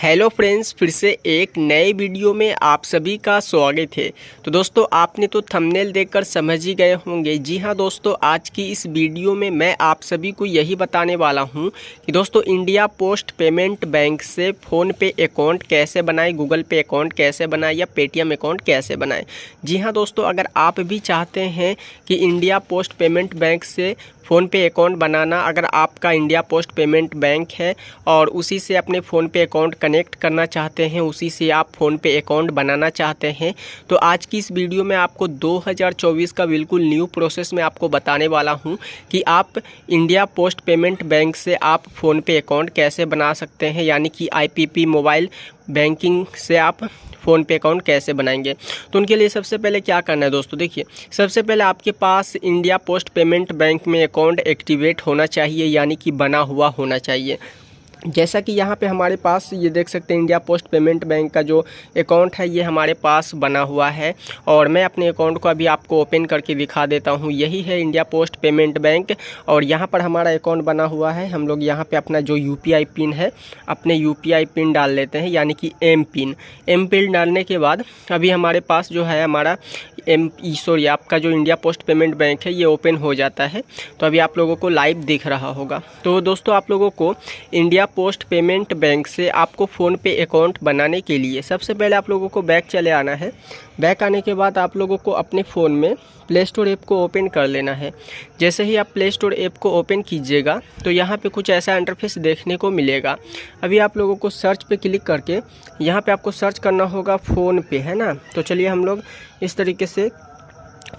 Hello friends, फिर से एक नए वीडियो में आप सभी का स्वागत है। तो दोस्तों, आपने तो थंबनेल देखकर समझ ही गए होंगे। जी हाँ दोस्तों, आज की इस वीडियो में मैं आप सभी को यही बताने वाला हूं कि दोस्तों इंडिया पोस्ट पेमेंट बैंक से फ़ोन पे अकाउंट कैसे बनाएं, गूगल पे अकाउंट कैसे बनाएं या पेटीएम अकाउंट कैसे बनाएं। जी हाँ दोस्तों, अगर आप भी चाहते हैं कि इंडिया पोस्ट पेमेंट बैंक से फ़ोन पे अकाउंट बनाना, अगर आपका इंडिया पोस्ट पेमेंट बैंक है और उसी से अपने फ़ोन पे अकाउंट कनेक्ट करना चाहते हैं, उसी से आप फ़ोन पे अकाउंट बनाना चाहते हैं, तो आज की इस वीडियो में आपको 2024 का बिल्कुल न्यू प्रोसेस में आपको बताने वाला हूं कि आप इंडिया पोस्ट पेमेंट बैंक से आप फ़ोन पे अकाउंट कैसे बना सकते हैं, यानी कि आईपीपी मोबाइल बैंकिंग से आप फ़ोन पे अकाउंट कैसे बनाएंगे। तो उनके लिए सबसे पहले क्या करना है दोस्तों, देखिए सबसे पहले आपके पास इंडिया पोस्ट पेमेंट बैंक में अकाउंट एक्टिवेट होना चाहिए, यानी कि बना हुआ होना चाहिए। जैसा कि यहाँ पे हमारे पास ये देख सकते हैं, इंडिया पोस्ट पेमेंट बैंक का जो अकाउंट है ये हमारे पास बना हुआ है और मैं अपने अकाउंट को अभी आपको ओपन करके दिखा देता हूँ। यही है इंडिया पोस्ट पेमेंट बैंक और यहाँ पर हमारा अकाउंट बना हुआ है। हम लोग यहाँ पे अपना जो यूपीआई पिन है, अपने यूपीआई पिन डाल लेते हैं, यानी कि एम पिन डालने के बाद अभी हमारे पास जो है हमारा आपका जो इंडिया पोस्ट पेमेंट बैंक है ये ओपन हो जाता है। तो अभी आप लोगों को लाइव दिख रहा होगा। तो दोस्तों, आप लोगों को इंडिया पोस्ट पेमेंट बैंक से आपको फ़ोन पे अकाउंट बनाने के लिए सबसे पहले आप लोगों को बैक चले आना है। बैक आने के बाद आप लोगों को अपने फ़ोन में प्ले स्टोर ऐप को ओपन कर लेना है। जैसे ही आप प्ले स्टोर ऐप को ओपन कीजिएगा तो यहाँ पे कुछ ऐसा इंटरफेस देखने को मिलेगा। अभी आप लोगों को सर्च पे क्लिक करके यहाँ पे आपको सर्च करना होगा फ़ोन पे, है ना। तो चलिए हम लोग इस तरीके से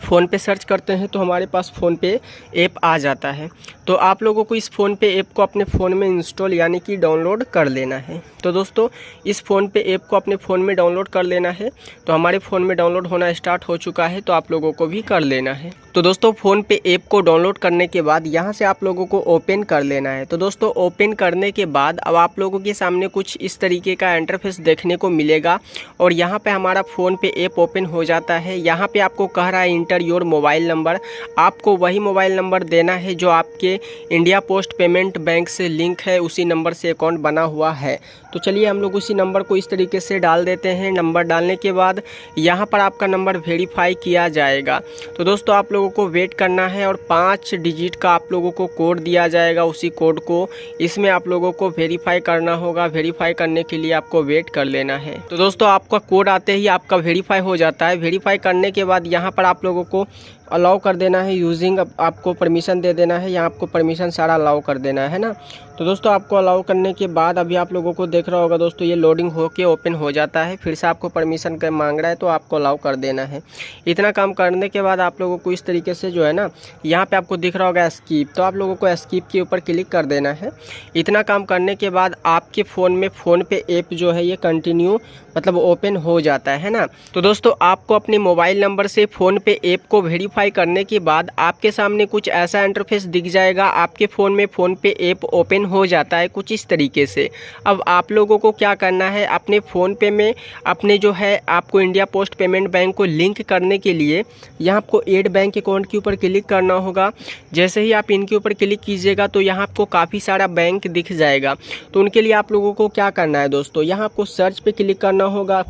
फ़ोन पे सर्च करते हैं तो हमारे पास फ़ोन पे ऐप आ जाता है। तो आप लोगों को इस फ़ोन पे ऐप को अपने फ़ोन में इंस्टॉल यानी कि डाउनलोड कर लेना है। तो दोस्तों, इस फ़ोन पे ऐप को अपने फ़ोन में डाउनलोड कर लेना है। तो हमारे फ़ोन में डाउनलोड होना स्टार्ट हो चुका है, तो आप लोगों को भी कर लेना है। तो दोस्तों, फ़ोन पे ऐप को डाउनलोड करने के बाद यहाँ से आप लोगों को ओपन कर लेना है। तो दोस्तों, ओपन करने के बाद अब आप लोगों के सामने कुछ इस तरीके का इंटरफेस देखने को मिलेगा और यहाँ पे हमारा फ़ोन पे ऐप ओपन हो जाता है। यहाँ पे आपको कह रहा है इंटर योर मोबाइल नंबर। आपको वही मोबाइल नंबर देना है जो आपके इंडिया पोस्ट पेमेंट बैंक से लिंक है, उसी नंबर से अकाउंट बना हुआ है। तो चलिए हम लोग उसी नंबर को इस तरीके से डाल देते हैं। नंबर डालने के बाद यहाँ पर आपका नंबर वेरीफाई किया जाएगा। तो दोस्तों, आप लोगों को वेट करना है और 5 डिजिट का आप लोगों को कोड दिया जाएगा। उसी कोड को इसमें आप लोगों को वेरीफाई करना होगा। वेरीफाई करने के लिए आपको वेट कर लेना है। तो दोस्तों, आपका कोड आते ही आपका वेरीफाई हो जाता है। वेरीफाई करने के बाद यहाँ पर आप लोगों को अलाउ कर देना है। यूजिंग आपको परमिशन दे देना है, यहाँ आपको परमिशन सारा अलाउ कर देना है ना। तो दोस्तों, आपको अलाउ करने के बाद अभी आप लोगों को देख रहा होगा दोस्तों, ये लोडिंग होके ओपन हो जाता है। फिर से आपको परमिशन का मांग रहा है तो आपको अलाउ कर देना है। इतना काम करने के बाद आप लोगों को इस तरीके से जो है ना, यहाँ पे आपको दिख रहा होगा स्किप, तो आप लोगों को स्किप के ऊपर क्लिक कर देना है। इतना काम करने के बाद आपके फ़ोन में फ़ोन पे ऐप जो है ये कंटिन्यू मतलब ओपन हो जाता है ना। तो दोस्तों, आपको अपने मोबाइल नंबर से फ़ोन पे ऐप को वेरीफाई करने के बाद आपके सामने कुछ ऐसा इंटरफेस दिख जाएगा। आपके फ़ोन में फ़ोन पे ऐप ओपन हो जाता है कुछ इस तरीके से। अब आप लोगों को क्या करना है, अपने फ़ोन पे में अपने जो है आपको इंडिया पोस्ट पेमेंट बैंक को लिंक करने के लिए यहाँ आपको ऐड बैंक अकाउंट के ऊपर क्लिक करना होगा। जैसे ही आप इनके ऊपर क्लिक कीजिएगा तो यहाँ आपको काफ़ी सारा बैंक दिख जाएगा। तो उनके लिए आप लोगों को क्या करना है दोस्तों, यहाँ आपको सर्च पे क्लिक करना होगा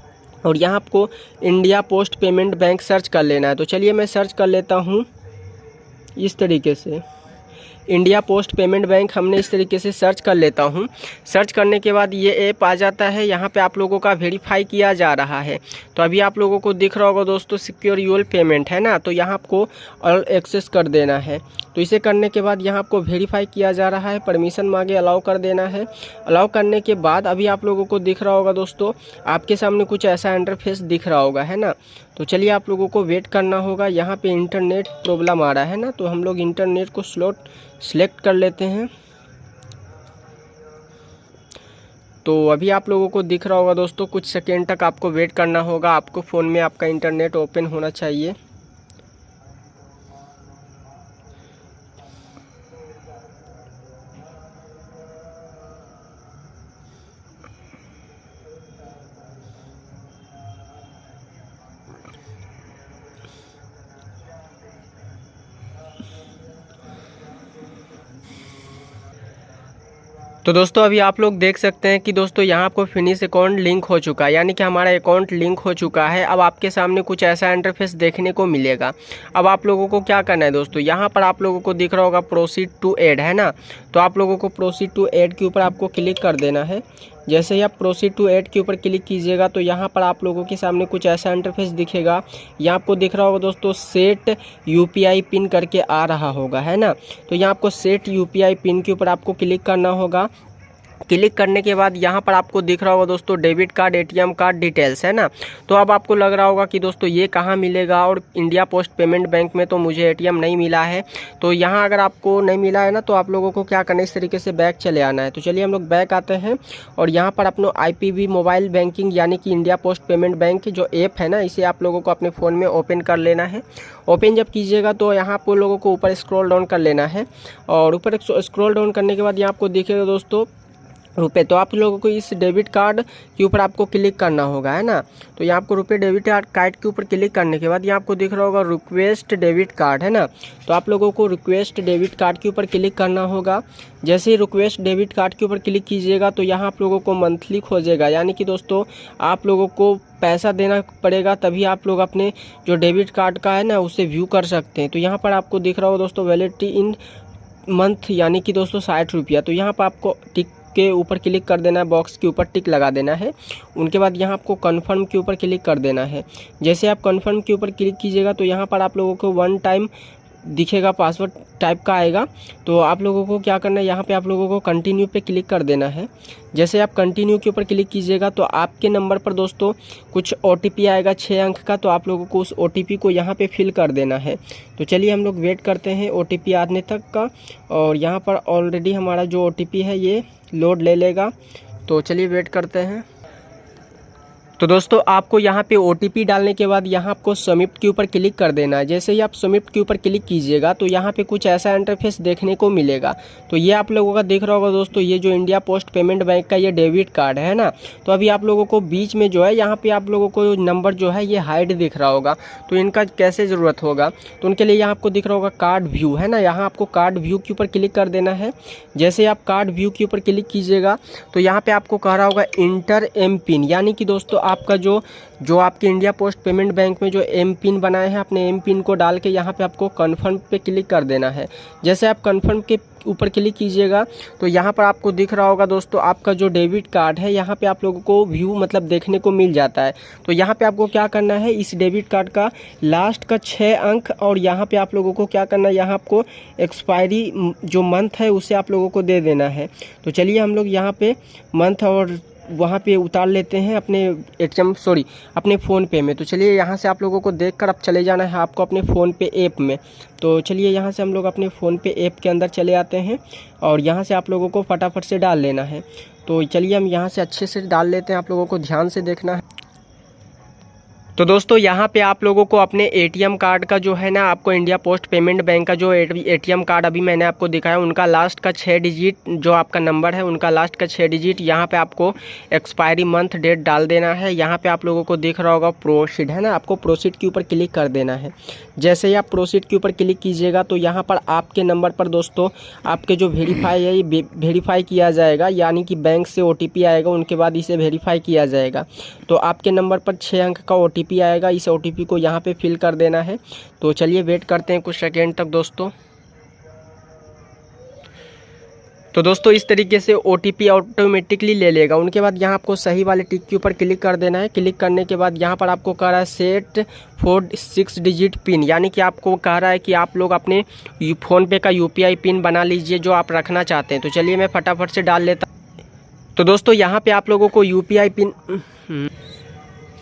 और यहाँ आपको India post payment bank search कर लेना है। तो चलिए मैं सर्च कर लेता हूँ इस तरीके से। इंडिया पोस्ट पेमेंट बैंक हमने इस तरीके से सर्च कर लेता हूँ। सर्च करने के बाद ये ऐप आ जाता है। यहाँ पे आप लोगों का वेरीफाई किया जा रहा है। तो अभी आप लोगों को दिख रहा होगा दोस्तों सिक्योर योर पेमेंट, है ना। तो यहाँ आपको ऑल एक्सेस कर देना है। तो इसे करने के बाद यहाँ आपको वेरीफाई किया जा रहा है, परमिशन मांगे अलाउ कर देना है। अलाउ करने के बाद अभी आप लोगों को दिख रहा होगा दोस्तों, आपके सामने कुछ ऐसा इंटरफेस दिख रहा होगा, है ना। तो चलिए आप लोगों को वेट करना होगा। यहाँ पे इंटरनेट प्रॉब्लम आ रहा है ना, तो हम लोग इंटरनेट को सिलेक्ट कर लेते हैं। तो अभी आप लोगों को दिख रहा होगा दोस्तों, कुछ सेकेंड तक आपको वेट करना होगा। आपको फ़ोन में आपका इंटरनेट ओपन होना चाहिए। तो दोस्तों अभी आप लोग देख सकते हैं कि दोस्तों यहाँ आपको फिनिश अकाउंट लिंक हो चुका है, यानी कि हमारा अकाउंट लिंक हो चुका है। अब आपके सामने कुछ ऐसा इंटरफेस देखने को मिलेगा। अब आप लोगों को क्या करना है दोस्तों, यहाँ पर आप लोगों को दिख रहा होगा प्रोसीड टू ऐड, है ना। तो आप लोगों को प्रोसीड टू ऐड के ऊपर आपको क्लिक कर देना है। जैसे ही आप प्रोसीड टू ऐड के ऊपर क्लिक कीजिएगा तो यहाँ पर आप लोगों के सामने कुछ ऐसा इंटरफेस दिखेगा। यहाँ आपको दिख रहा होगा दोस्तों सेट यूपीआई पिन करके आ रहा होगा, है ना। तो यहाँ आपको सेट यूपीआई पिन के ऊपर आपको क्लिक करना होगा। क्लिक करने के बाद यहाँ पर आपको दिख रहा होगा दोस्तों debit card, ATM card details, है ना। तो अब आपको लग रहा होगा कि दोस्तों ये कहाँ मिलेगा, और इंडिया पोस्ट पेमेंट बैंक में तो मुझे एटीएम नहीं मिला है। तो यहाँ अगर आपको नहीं मिला है ना, तो आप लोगों को क्या करना है, इस तरीके से बैक चले आना है। तो चलिए हम लोग बैक आते हैं और यहाँ पर अपना IPB मोबाइल बैंकिंग यानी कि इंडिया पोस्ट पेमेंट बैंक जो ऐप है ना, इसे आप लोगों को अपने फ़ोन में ओपन कर लेना है। ओपन जब कीजिएगा तो यहाँ आप लोगों को ऊपर स्क्रॉल डाउन कर लेना है, और ऊपर स्क्रॉल डाउन करने के बाद यहाँ आपको दिखेगा दोस्तों रुपए। तो आप लोगों को इस डेबिट कार्ड के ऊपर आपको क्लिक करना होगा, है ना। तो यहाँ आपको रुपए डेबिट कार्ड के ऊपर क्लिक करने के बाद यहाँ आपको दिख रहा होगा रिक्वेस्ट डेबिट कार्ड, है ना। तो आप लोगों को रिक्वेस्ट डेबिट कार्ड के ऊपर क्लिक करना होगा। जैसे ही रिक्वेस्ट डेबिट कार्ड के ऊपर क्लिक कीजिएगा तो यहाँ आप लोगों को मंथली खोजेगा, यानी कि दोस्तों आप लोगों को पैसा देना पड़ेगा, तभी आप लोग अपने जो डेबिट कार्ड का है ना उसे व्यू कर सकते हैं। तो यहाँ पर आपको दिख रहा होगा दोस्तों वैलिडिटी इन मंथ, यानी कि दोस्तों 60 रुपया। तो यहाँ पर आपको टिक के ऊपर क्लिक कर देना है, बॉक्स के ऊपर टिक लगा देना है। उनके बाद यहाँ आपको कन्फर्म के ऊपर क्लिक कर देना है। जैसे आप कन्फर्म के ऊपर क्लिक कीजिएगा तो यहाँ पर आप लोगों को 1 टाइम दिखेगा, पासवर्ड टाइप का आएगा। तो आप लोगों को क्या करना है, यहाँ पे आप लोगों को कंटिन्यू पे क्लिक कर देना है। जैसे आप कंटिन्यू के ऊपर क्लिक कीजिएगा तो आपके नंबर पर दोस्तों कुछ OTP आएगा 6 अंक का। तो आप लोगों को उस OTP को यहाँ पे फिल कर देना है। तो चलिए हम लोग वेट करते हैं OTP आने तक का, और यहाँ पर ऑलरेडी हमारा जो OTP है ये लोड ले लेगा। तो चलिए वेट करते हैं। तो दोस्तों आपको यहाँ पे OTP डालने के बाद यहाँ आपको सबमिट के ऊपर क्लिक कर देना है। जैसे ही आप सबमिट के ऊपर क्लिक कीजिएगा तो यहाँ पे कुछ ऐसा इंटरफेस देखने को मिलेगा। तो ये आप लोगों का दिख रहा होगा दोस्तों, ये जो इंडिया पोस्ट पेमेंट बैंक का ये डेबिट कार्ड है ना। तो अभी आप लोगों को बीच में जो है यहाँ पे आप लोगों को नंबर जो है ये हाइड दिख रहा होगा। तो इनका कैसे ज़रूरत होगा, तो उनके लिए यहाँ आपको दिख रहा होगा कार्ड व्यू, है ना। यहाँ आपको कार्ड व्यू के ऊपर क्लिक कर देना है। जैसे आप कार्ड व्यू के ऊपर क्लिक कीजिएगा तो यहाँ पे आपको कह रहा होगा इंटर एम पिन, यानी कि दोस्तों आपका जो आपके इंडिया पोस्ट पेमेंट बैंक में जो एम पिन बनाए हैं, अपने एम पिन को डाल के यहाँ पे आपको कन्फर्म पे क्लिक कर देना है। जैसे आप कन्फर्म के ऊपर क्लिक कीजिएगा तो यहाँ पर आपको दिख रहा होगा दोस्तों आपका जो डेबिट कार्ड है यहाँ पे आप लोगों को व्यू मतलब देखने को मिल जाता है। तो यहाँ पे आपको क्या करना है, इस डेबिट कार्ड का लास्ट का 6 अंक, और यहाँ पे आप लोगों को क्या करना है, यहाँ आपको एक्सपायरी जो मंथ है उसे आप लोगों को दे देना है। तो चलिए हम लोग यहाँ पे मंथ और वहाँ पे उतार लेते हैं अपने फ़ोन पे में। तो चलिए यहाँ से आप लोगों को देखकर अब चले जाना है आपको अपने फ़ोन पे ऐप में। तो चलिए यहाँ से हम लोग अपने फ़ोन पे ऐप के अंदर चले आते हैं, और यहाँ से आप लोगों को फटाफट से डाल लेना है। तो चलिए हम यहाँ से अच्छे से डाल लेते हैं, आप लोगों को ध्यान से देखना है। तो दोस्तों यहाँ पे आप लोगों को अपने एटीएम कार्ड का जो है ना, आपको इंडिया पोस्ट पेमेंट बैंक का जो एटीएम कार्ड अभी मैंने आपको दिखाया उनका लास्ट का 6 डिजिट जो आपका नंबर है, उनका लास्ट का 6 डिजिट यहाँ पे आपको एक्सपायरी मंथ डेट डाल देना है। यहाँ पे आप लोगों को दिख रहा होगा प्रोसीड, है ना, आपको प्रोसीड के ऊपर क्लिक कर देना है। जैसे ही आप प्रोसीड के ऊपर क्लिक कीजिएगा तो यहाँ पर आपके नंबर पर दोस्तों आपके जो वेरीफाई है ये वेरीफाई किया जाएगा, यानी कि बैंक से OTP आएगा, उनके बाद इसे वेरीफाई किया जाएगा। तो आपके नंबर पर 6 अंक का OTP आएगा, इस OTP को यहाँ पे फिल कर देना है। तो चलिए वेट करते हैं कुछ सेकेंड तक दोस्तों। तो दोस्तों इस तरीके से OTP ऑटोमेटिकली ले लेगा। उनके बाद यहाँ आपको सही वाले टिक के ऊपर क्लिक कर देना है। क्लिक करने के बाद यहाँ पर आपको कह रहा है सेट 6 डिजिट पिन, यानी कि आपको कह रहा है कि आप लोग अपने फ़ोनपे का UPI पिन बना लीजिए जो आप रखना चाहते हैं। तो चलिए मैं फटाफट से डाल लेता। तो दोस्तों यहाँ पे आप लोगों को UPI पिन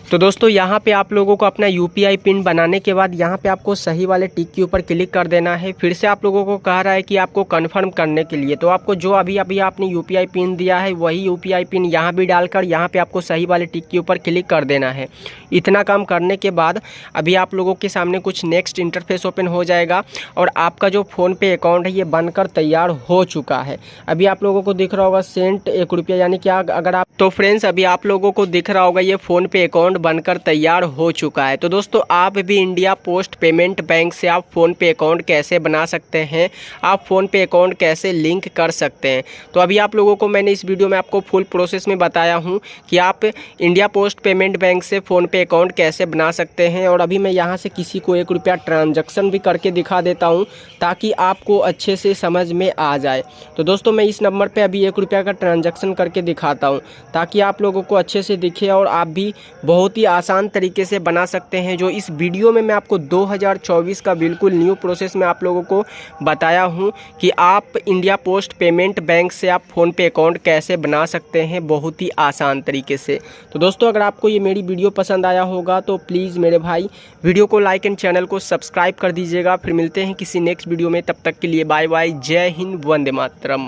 तो दोस्तों यहाँ पे आप लोगों को अपना UPI पिन बनाने के बाद यहाँ पे आपको सही वाले टिक के ऊपर क्लिक कर देना है। फिर से आप लोगों को कह रहा है कि आपको कंफर्म करने के लिए, तो आपको जो अभी आपने UPI पिन दिया है वही UPI पिन यहाँ भी डालकर यहाँ पे आपको सही वाले टिक के ऊपर क्लिक कर देना है। इतना काम करने के बाद अभी आप लोगों के सामने कुछ नेक्स्ट इंटरफेस ओपन हो जाएगा और आपका जो फ़ोनपे अकाउंट है ये बनकर तैयार हो चुका है। अभी आप लोगों को दिख रहा होगा सेंट 1 रुपया, यानी कि अगर आप तो फ्रेंड्स अभी आप लोगों को दिख रहा होगा ये फ़ोनपे अकाउंट बनकर तैयार हो चुका है। तो दोस्तों आप भी इंडिया पोस्ट पेमेंट बैंक से आप फ़ोनपे अकाउंट कैसे बना सकते हैं, आप फ़ोनपे अकाउंट कैसे लिंक कर सकते हैं, तो अभी आप लोगों को मैंने इस वीडियो में आपको फुल प्रोसेस में बताया हूँ कि आप इंडिया पोस्ट पेमेंट बैंक से फ़ोनपे अकाउंट कैसे बना सकते हैं। और अभी मैं यहाँ से किसी को 1 रुपया ट्रांजैक्शन भी करके दिखा देता हूँ ताकि आपको अच्छे से समझ में आ जाए। तो दोस्तों मैं इस नंबर पे अभी 1 रुपया का ट्रांजैक्शन करके दिखाता हूँ ताकि आप लोगों को अच्छे से दिखे और आप भी बहुत ही आसान तरीके से बना सकते हैं। जो इस वीडियो में मैं आपको 2024 का बिल्कुल न्यू प्रोसेस में आप लोगों को बताया हूँ कि आप इंडिया पोस्ट पेमेंट बैंक से आप फ़ोनपे अकाउंट कैसे बना सकते हैं बहुत ही आसान तरीके से। तो दोस्तों अगर आपको ये मेरी वीडियो पसंद आया होगा तो प्लीज़ मेरे भाई वीडियो को लाइक एंड चैनल को सब्सक्राइब कर दीजिएगा। फिर मिलते हैं किसी नेक्स्ट वीडियो में, तब तक के लिए बाय बाय, जय हिंद, वंदे मातरम।